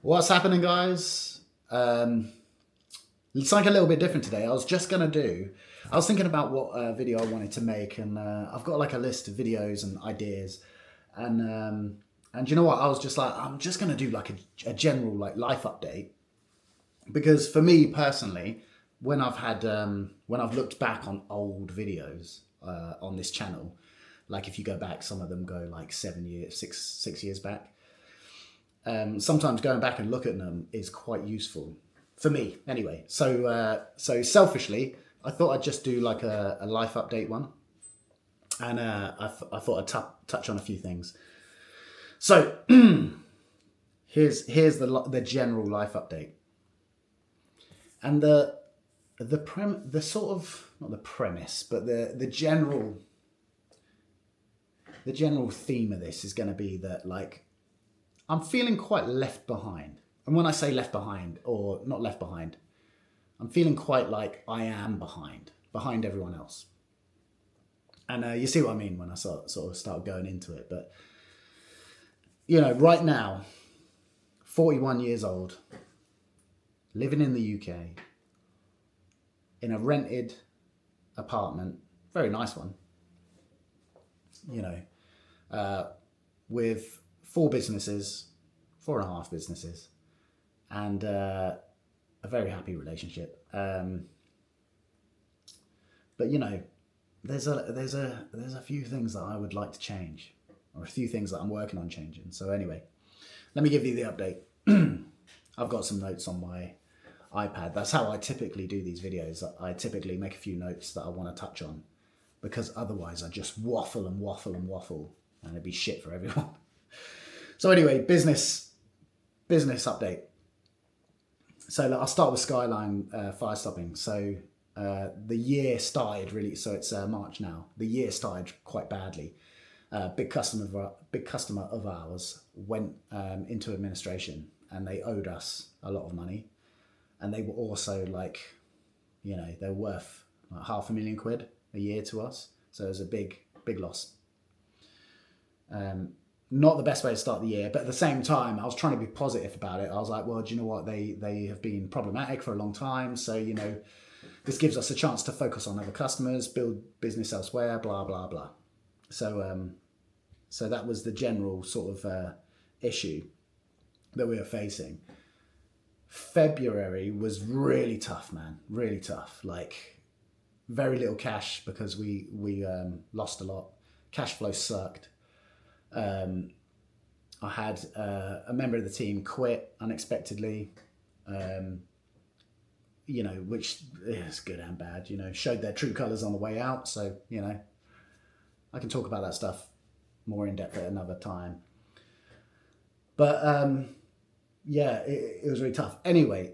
What's happening, guys? It's like a little bit different today. I was thinking about what video I wanted to make, and I've got like a list of videos and ideas, and you know what? I was just like, I'm just gonna do like a general like life update, because for me personally, when I've looked back on old videos on this channel, like if you go back, some of them go like 6 years back. Sometimes going back and look at them is quite useful for me anyway. So selfishly, I thought I'd just do like a life update one. And I thought I'd touch on a few things. So here's the general life update. And the sort of, not the premise, but the general theme of this is going to be that, like, I'm feeling quite left behind. And when I say left behind, or not left behind, I'm feeling quite like I am behind everyone else. And you see what I mean when I sort of start going into it. But, you know, right now, 41 years old, living in the UK, in a rented apartment, very nice one, you know, with 4.5 businesses, and a very happy relationship. But you know, there's a few things that I would like to change, or a few things that I'm working on changing. So anyway, let me give you the update. I've got some notes on my iPad. That's how I typically do these videos. I typically make a few notes that I want to touch on, because otherwise I just waffle, and it'd be shit for everyone. So anyway, business update. So I'll start with Skyline fire stopping. So the year started really. So it's March now. The year started quite badly. Big customer of ours went into administration, and they owed us a lot of money, and they were also like, you know, they're worth like £500,000 a year to us. So it was a big loss. Not the best way to start the year, but at the same time, I was trying to be positive about it. I was like, well, do you know what? They have been problematic for a long time. So, you know, this gives us a chance to focus on other customers, build business elsewhere, blah, blah, blah. So, so that was the general sort of issue that we were facing. February was really tough, man. Really tough. Like, very little cash because we lost a lot. Cash flow sucked. I had a member of the team quit unexpectedly, you know, which is good and bad, you know, showed their true colours on the way out. So, you know, I can talk about that stuff more in depth at another time. But yeah, it was really tough. Anyway,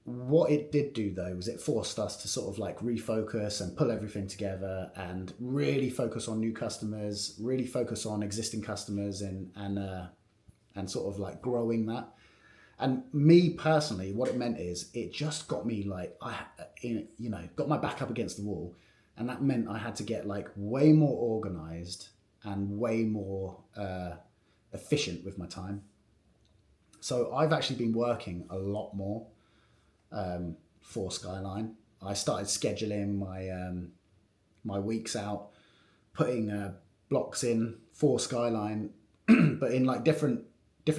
what it did do though was it forced us to sort of like refocus and pull everything together and really focus on new customers, really focus on existing customers, and sort of like growing that. And me personally, what it meant is it just got me like, got my back up against the wall, and that meant I had to get like way more organized and way more efficient with my time. So I've actually been working a lot more for Skyline. I started scheduling my weeks out, putting blocks in for Skyline, but in like different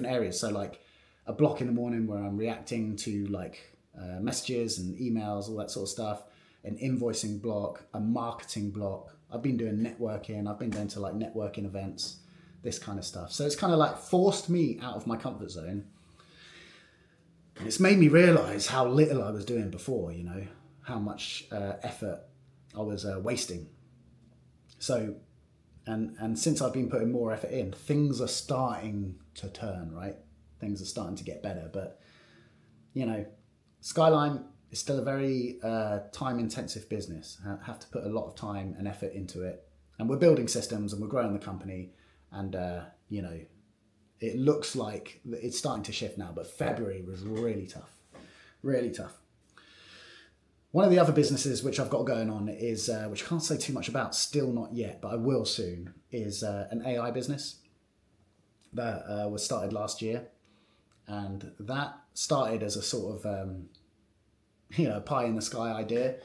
areas. So like a block in the morning where I'm reacting to like messages and emails, all that sort of stuff, an invoicing block, a marketing block. I've been doing networking. I've been going to like networking events, this kind of stuff. So it's kind of like forced me out of my comfort zone. And it's made me realise how little I was doing before, you know, how much effort I was wasting. So, and since I've been putting more effort in, things are starting to turn, right? Things are starting to get better. But, you know, Skyline is still a very time-intensive business. I have to put a lot of time and effort into it. And we're building systems and we're growing the company. And, you know, it looks like it's starting to shift now, but February was really tough, really tough. One of the other businesses which I've got going on is, which I can't say too much about, still not yet, but I will soon, is an AI business that was started last year. and that started as a sort of pie in the sky idea,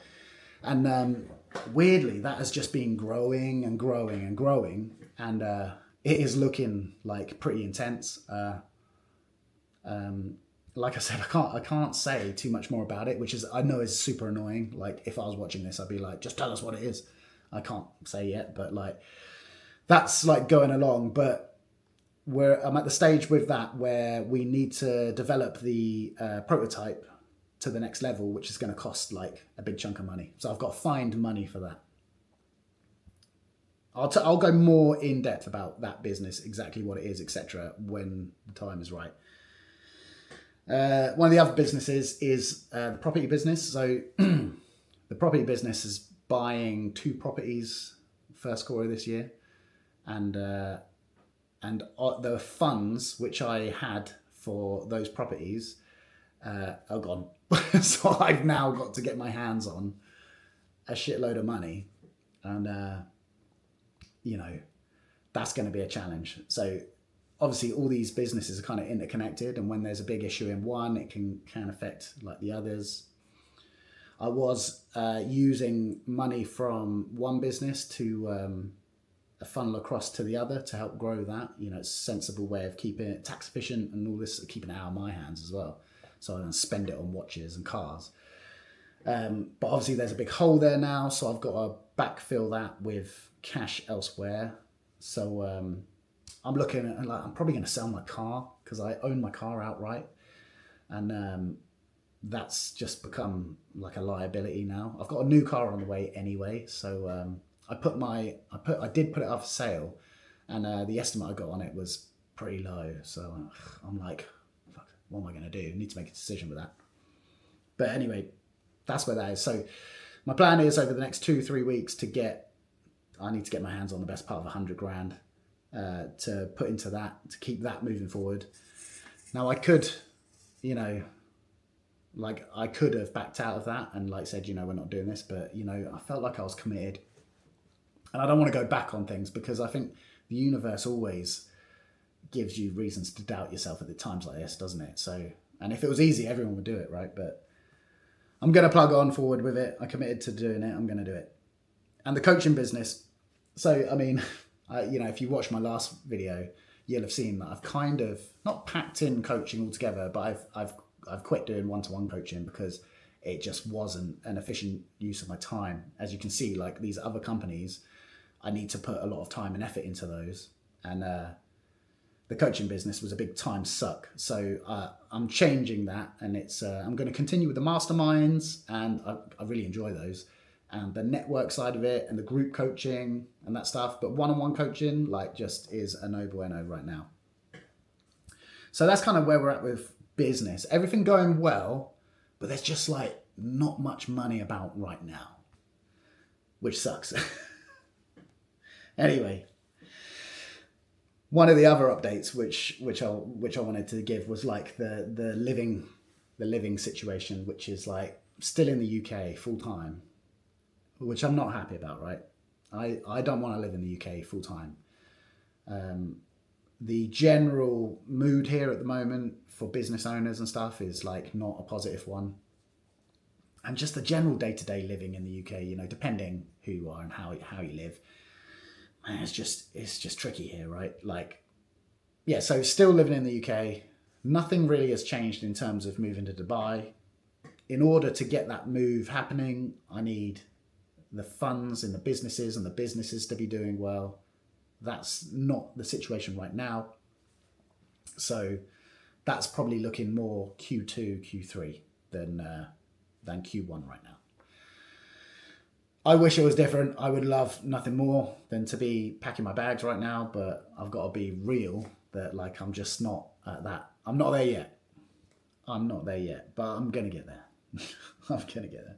and weirdly that has just been growing and growing and growing, and it is looking like pretty intense. Like I said, I can't say too much more about it, which is, I know, is super annoying. Like, if I was watching this, I'd be like, just tell us what it is. I can't say yet, but like, that's like going along. But I'm at the stage with that where we need to develop the prototype to the next level, which is going to cost like a big chunk of money. So I've got to find money for that. I'll go more in depth about that business, exactly what it is, etc., when the time is right. One of the other businesses is the property business. So the property business is buying 2 properties first quarter this year, and the funds which I had for those properties are gone. So I've now got to get my hands on a shitload of money, and that's going to be a challenge. So obviously all these businesses are kind of interconnected, and when there's a big issue in one, it can affect like the others. I was using money from one business to funnel across to the other to help grow that. It's a sensible way of keeping it tax efficient and all this, keeping it out of my hands as well. So I don't spend it on watches and cars. But obviously there's a big hole there now, so I've got to backfill that with cash elsewhere. So I'm looking at, like, I'm probably going to sell my car, because I own my car outright, and that's just become like a liability now. I've got a new car on the way anyway, so I did put it up for sale, and the estimate I got on it was pretty low. So I'm like, fuck, what am I going to do? I need to make a decision with that. But anyway, that's where that is. So my plan is, over the next 2-3 weeks, I need to get my hands on the best part of 100 grand to put into that, to keep that moving forward. Now I could, I could have backed out of that and said, we're not doing this, but I felt like I was committed, and I don't want to go back on things, because I think the universe always gives you reasons to doubt yourself at the times like this, doesn't it? So, and if it was easy, everyone would do it, right? But I'm going to plug on forward with it. I committed to doing it. I'm going to do it. And the coaching business. So, I mean, if you watch my last video, you'll have seen that I've kind of not packed in coaching altogether, but I've quit doing one-to-one coaching because it just wasn't an efficient use of my time. As you can see, like these other companies, I need to put a lot of time and effort into those. And the coaching business was a big time suck. So I'm changing that, and I'm going to continue with the masterminds, and I really enjoy those, and the network side of it, and the group coaching and that stuff. But one-on-one coaching, just is a no bueno right now. So that's kind of where we're at with business. Everything going well, but there's just not much money about right now, which sucks. Anyway, one of the other updates which I wanted to give was the living situation, which is still in the UK full time, which I'm not happy about, right? I don't want to live in the UK full time. The general mood here at the moment for business owners and stuff is not a positive one. And just the general day-to-day living in the UK, depending who you are and how you live, man, it's just tricky here, right? So still living in the UK, nothing really has changed in terms of moving to Dubai. In order to get that move happening, I need the funds in the businesses and the businesses to be doing well. That's not the situation right now. So that's probably looking more Q2, Q3 than Q1 right now. I wish it was different. I would love nothing more than to be packing my bags right now, but I've got to be real that I'm just not at that. I'm not there yet. But I'm going to get there. I'm going to get there.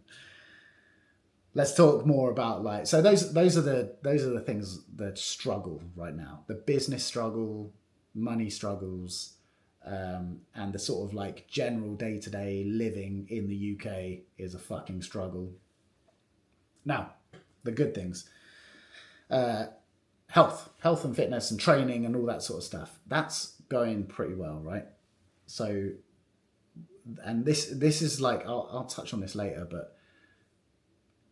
Let's talk more about so those are the things that struggle right now. The business struggle, money struggles, and the sort of general day-to-day living in the UK is a fucking struggle. Now, the good things, health and fitness and training and all that sort of stuff, that's going pretty well, right? So, and this is like, I'll touch on this later, but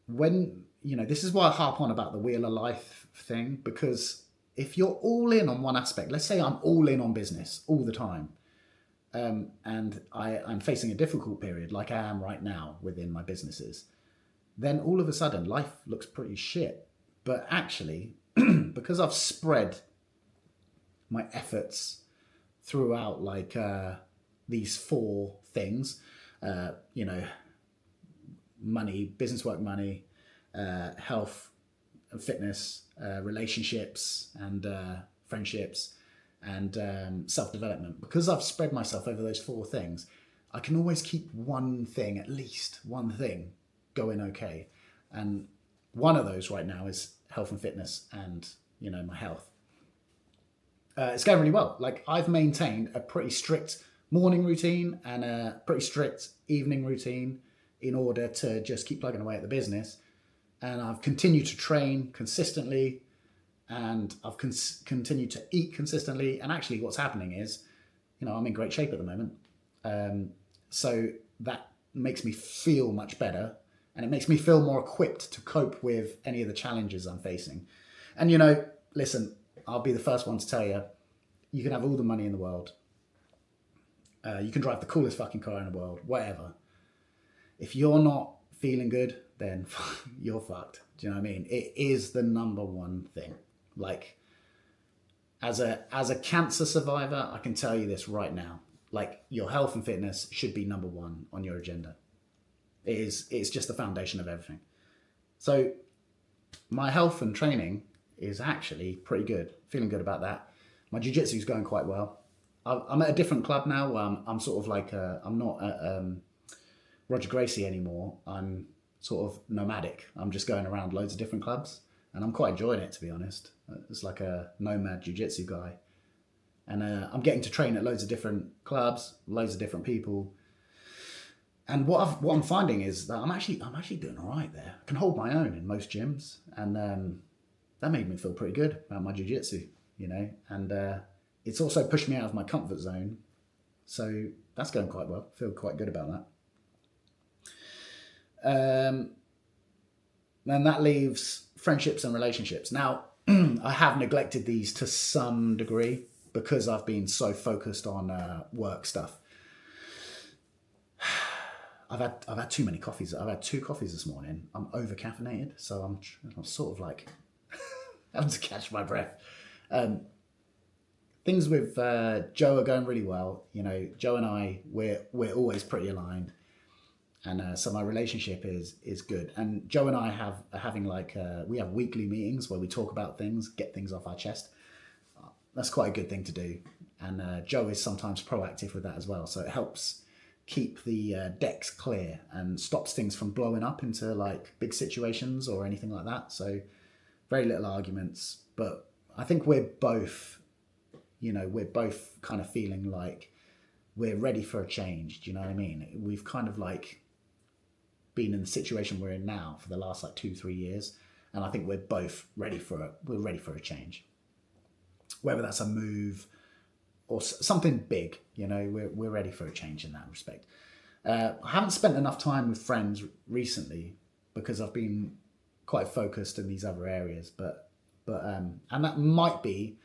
when, this is why I harp on about the wheel of life thing, because if you're all in on one aspect, let's say I'm all in on business all the time, and I'm facing a difficult period like I am right now within my businesses, then all of a sudden life looks pretty shit. But actually, because I've spread my efforts throughout these four things, money, business work money, health and fitness, relationships and friendships, and self-development. Because I've spread myself over those four things, I can always keep one thing, at least one thing, going okay. And one of those right now is health and fitness and, my health. It's going really well. Like, I've maintained a pretty strict morning routine and a pretty strict evening routine in order to just keep plugging away at the business. And I've continued to train consistently, and I've continued to eat consistently. And actually what's happening is, I'm in great shape at the moment. So that makes me feel much better, and it makes me feel more equipped to cope with any of the challenges I'm facing. And, listen, I'll be the first one to tell you, you can have all the money in the world. You can drive the coolest fucking car in the world, whatever. If you're not feeling good, then you're fucked. Do you know what I mean? It is the number one thing. Like, as a cancer survivor, I can tell you this right now. Like, your health and fitness should be number one on your agenda. It's just the foundation of everything. So my health and training is actually pretty good. Feeling good about that. My jiu-jitsu is going quite well. I'm at a different club now where I'm sort of like, I'm not at Roger Gracie anymore. I'm sort of nomadic. I'm just going around loads of different clubs, and I'm quite enjoying it, to be honest. It's like a nomad jiu-jitsu guy. And I'm getting to train at loads of different clubs, loads of different people. And what I'm finding is that I'm actually doing all right there. I can hold my own in most gyms, and that made me feel pretty good about my jiu-jitsu, and it's also pushed me out of my comfort zone. So that's going quite well. I feel quite good about that. And that leaves friendships and relationships. Now, I have neglected these to some degree because I've been so focused on work stuff. I've had too many coffees. I've had 2 coffees this morning. I'm over caffeinated, so I'm sort of like having to catch my breath. Things with Joe are going really well. Joe and I, we're always pretty aligned, and so my relationship is good. And Joe and I are having we have weekly meetings where we talk about things, get things off our chest. That's quite a good thing to do, and Joe is sometimes proactive with that as well. So it helps keep the decks clear and stops things from blowing up into big situations or anything like that. So very little arguments, but I think we're both kind of feeling like we're ready for a change. Do you know what I mean? We've kind of been in the situation we're in now for the last 2-3 years, and I think we're both ready for a change. Whether that's a move or something big, we're ready for a change in that respect. I haven't spent enough time with friends recently because I've been quite focused in these other areas, but and that might be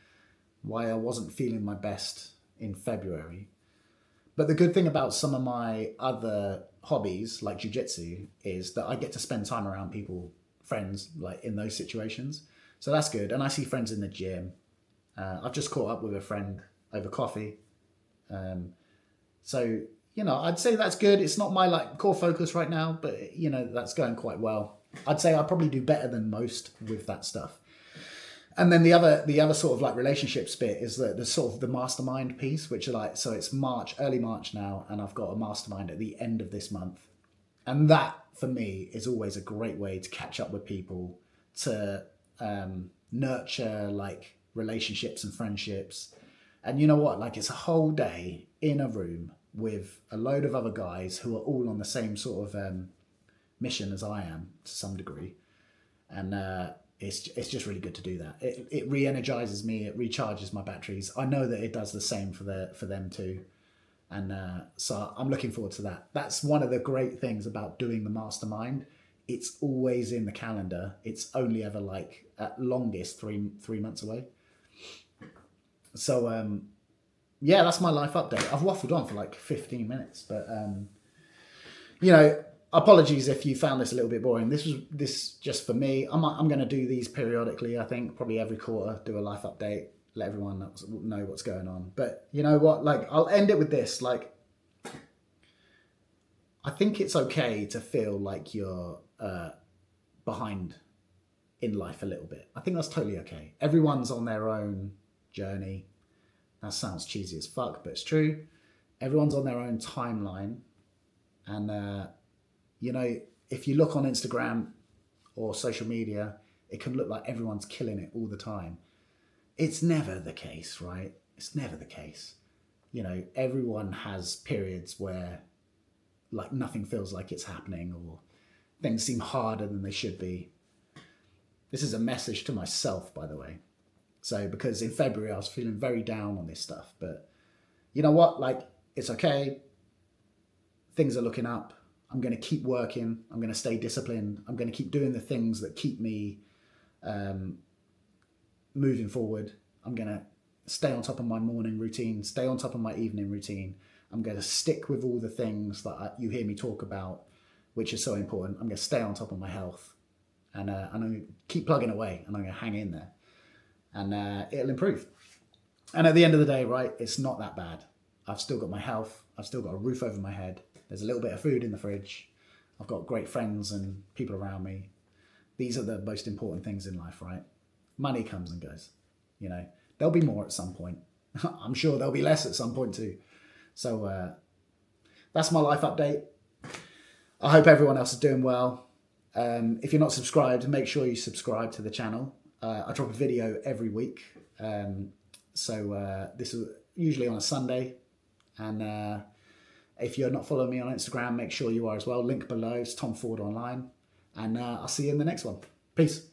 why I wasn't feeling my best in February. But the good thing about some of my other hobbies, like jiu-jitsu, is that I get to spend time around people, friends, in those situations. So that's good. And I see friends in the gym. I've just caught up with a friend over coffee. So, I'd say that's good. It's not my core focus right now, but that's going quite well. I'd say I probably do better than most with that stuff. And then the other sort of relationships bit is the sort of the mastermind piece, which are so it's early March now, and I've got a mastermind at the end of this month. And that for me is always a great way to catch up with people, to nurture relationships and friendships. And you know what? It's a whole day in a room with a load of other guys who are all on the same sort of mission as I am to some degree. And it's just really good to do that. It re-energizes me. It recharges my batteries. I know that it does the same for them too. And so I'm looking forward to that. That's one of the great things about doing the mastermind. It's always in the calendar. It's only ever like at longest three months away. So yeah, that's my life update. I've waffled on for like 15 minutes, but apologies if you found this a little bit boring. This just for me. I'm going to do these periodically. I think probably every quarter, do a life update, let everyone know what's going on. But you know what? Like, I'll end it with this. Like, I think it's okay to feel like you're behind in life a little bit. I think that's totally okay. Everyone's on their own journey. That sounds cheesy as fuck, but it's true. Everyone's on their own timeline. And, if you look on Instagram or social media, it can look like everyone's killing it all the time. It's never the case, right? It's never the case. Everyone has periods where like nothing feels like it's happening, or things seem harder than they should be. This is a message to myself, by the way. So, because in February I was feeling very down on this stuff, but you know what? Like, it's okay. Things are looking up. I'm going to keep working. I'm going to stay disciplined. I'm going to keep doing the things that keep me moving forward. I'm going to stay on top of my morning routine, stay on top of my evening routine. I'm going to stick with all the things that you hear me talk about, which is so important. I'm going to stay on top of my health, and I'm going to keep plugging away, and I'm going to hang in there, and it'll improve. And at the end of the day, right, it's not that bad. I've still got my health. I've still got a roof over my head. There's a little bit of food in the fridge. I've got great friends and people around me. These are the most important things in life, right? Money comes and goes. There'll be more at some point. I'm sure there'll be less at some point too. So that's my life update. I hope everyone else is doing well. If you're not subscribed, make sure you subscribe to the channel. I drop a video every week. So this is usually on a Sunday. And if you're not following me on Instagram, make sure you are as well. Link below. It's Tom Ford Online. And I'll see you in the next one. Peace.